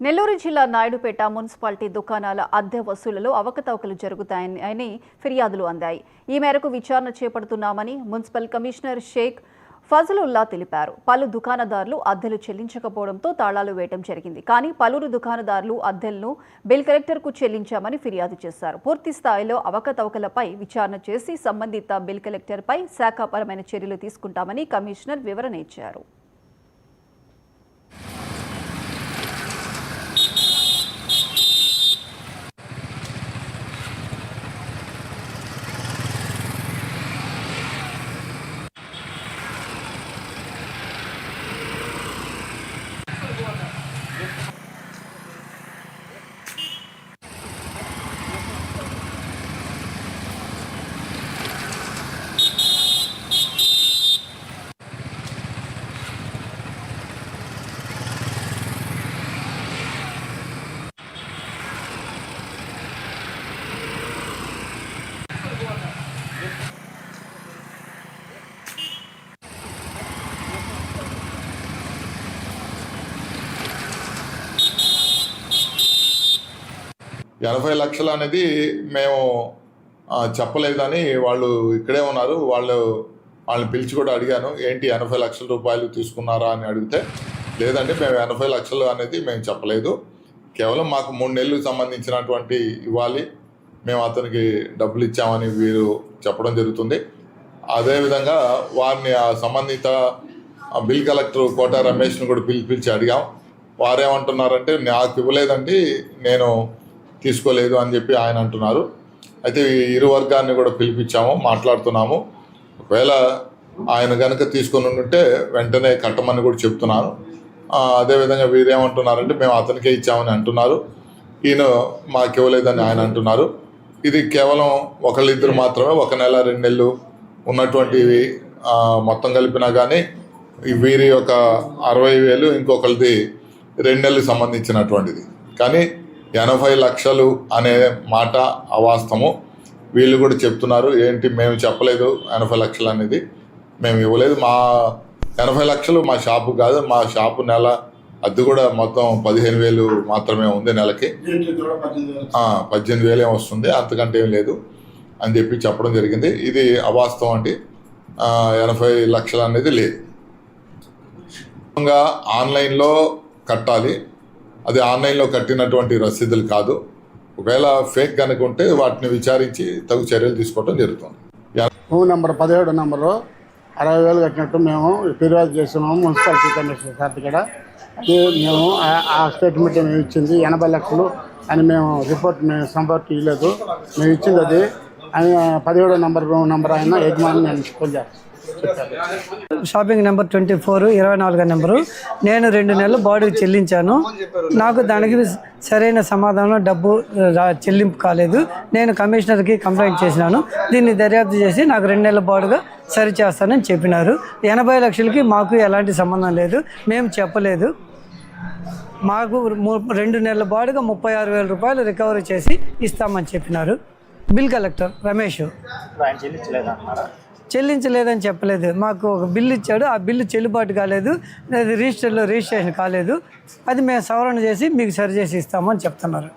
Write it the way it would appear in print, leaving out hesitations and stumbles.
నెల్లూరు జిల్లా నాయుడుపేట మున్సిపాలిటీ దుకాణాల అద్దె వసూళ్లలో అవకతవకలు జరుగుతాయని ఫిర్యాదులు అందాయి. ఈ మేరకు విచారణ చేపడుతున్నామని మున్సిపల్ కమిషనర్ షేక్ ఫజలుల్లా తెలిపారు. పలు దుకాణదారులు అద్దెలు చెల్లించకపోవడంతో తాళాలు వేయడం జరిగింది. కానీ పలువురు దుకాణదారులు అద్దెలను బిల్ కలెక్టర్కు చెల్లించామని ఫిర్యాదు చేశారు. పూర్తి స్థాయిలో అవకతవకలపై విచారణ చేసి సంబంధిత బిల్ కలెక్టర్పై శాఖాపరమైన చర్యలు తీసుకుంటామని కమిషనర్ వివరణ ఇచ్చారు. $80 లక్షలు అనేది మేము చెప్పలేదని వాళ్ళు ఇక్కడే ఉన్నారు. వాళ్ళని పిలిచి కూడా అడిగాను, ఏంటి $80 లక్షల రూపాయలు తీసుకున్నారా అని అడిగితే, లేదండి మేము 80 లక్షలు అనేది మేము చెప్పలేదు, కేవలం మాకు 3 నెలలకు సంబంధించినటువంటి ఇవ్వాలి, మేము అతనికి డబ్బులు ఇచ్చామని వీరు చెప్పడం జరుగుతుంది. అదేవిధంగా వారిని ఆ సంబంధిత బిల్ కలెక్టర్ కోట రమేష్ను కూడా పిలిచి అడిగాం. వారేమంటున్నారంటే, నాకు ఇవ్వలేదండి, నేను తీసుకోలేదు అని చెప్పి ఆయన అంటున్నారు. అయితే ఇరు వర్గాన్ని కూడా పిలిపించాము, మాట్లాడుతున్నాము. ఒకవేళ ఆయన కనుక తీసుకొని ఉంటే వెంటనే కట్టమని కూడా చెప్తున్నాను. అదేవిధంగా వీరేమంటున్నారంటే, మేము అతనికే ఇచ్చామని అంటున్నారు, ఈయన మాకు ఇవ్వలేదని ఆయన అంటున్నారు. ఇది కేవలం ఒకళ్ళిద్దరు మాత్రమే 1 నెల 2 నెలలు ఉన్నటువంటివి మొత్తం కలిపినా కానీ వీరి యొక్క 60,000 ఇంకొకరిది 2 నెలలకు సంబంధించినటువంటిది. కానీ 80 లక్షలు అనే మాట అవాస్తవము. వీళ్ళు కూడా చెప్తున్నారు, ఏంటి మేము చెప్పలేదు 80 లక్షలు అనేది, మేము ఇవ్వలేదు. మా 80 లక్షలు మా షాపు కాదు, మా షాపు నెల అద్దె కూడా మొత్తం 15,000 మాత్రమే ఉంది నెలకి. 18,000 వస్తుంది, అంతకంటే ఏం లేదు అని చెప్పి చెప్పడం జరిగింది. ఇది అవాస్తవం అండి. 80 లక్షలు అనేది లేదు. ఆన్లైన్లో కట్టాలి, అది ఆన్లైన్లో కట్టినటువంటి రసీదులు కాదు. ఒకవేళ ఫేక్ కనుక ఉంటే వాటిని విచారించి తగు చర్యలు తీసుకోవడం జరుగుతుంది. రూమ్ నెంబర్ 17 నెంబరు 60,000 కట్టినట్టు మేము ఫిర్యాదు చేస్తున్నాము మున్సిపాలిటీ కమిషనర్ సార్ దగ్గర. అది మేము ఆ స్టేట్మెంట్ మేము ఇచ్చింది 80 లక్షలు అని మేము రిపోర్ట్ సంపర్క్ ఇవ్వలేదు, మేము ఇచ్చింది అది అని 17 నెంబర్ రూమ్ నెంబర్ ఆయన యజమాని నేను ఫోన్ చేస్తాను. Shopping number 24 24 number. నేను 2 నెలలు బాడీకి చెల్లించాను. నాకు దానికి సరైన సమాధానం డబ్బు చెల్లింపు కాలేదు. నేను కమిషనర్కి కంప్లైంట్ చేసినాను. దీన్ని దర్యాప్తు చేసి నాకు 2 నెలల బాడుగా సరి చేస్తానని చెప్పినారు. 80 లక్షలకి మాకు ఎలాంటి సంబంధం లేదు, మేము చెప్పలేదు. మాకు 2 నెలల బాడుగా 36,000 రూపాయలు రికవరీ చేసి ఇస్తామని చెప్పినారు. బిల్ కలెక్టర్ రమేష్ చెల్లించలేదని చెప్పలేదు. మాకు ఒక బిల్లు ఇచ్చాడు, ఆ బిల్లు చెల్లుబాటు కాలేదు, అది రిజిస్ట్రేషన్ కాలేదు, అది మేము సవరణ చేసి మీకు సరి చేసి ఇస్తామని చెప్తున్నారు.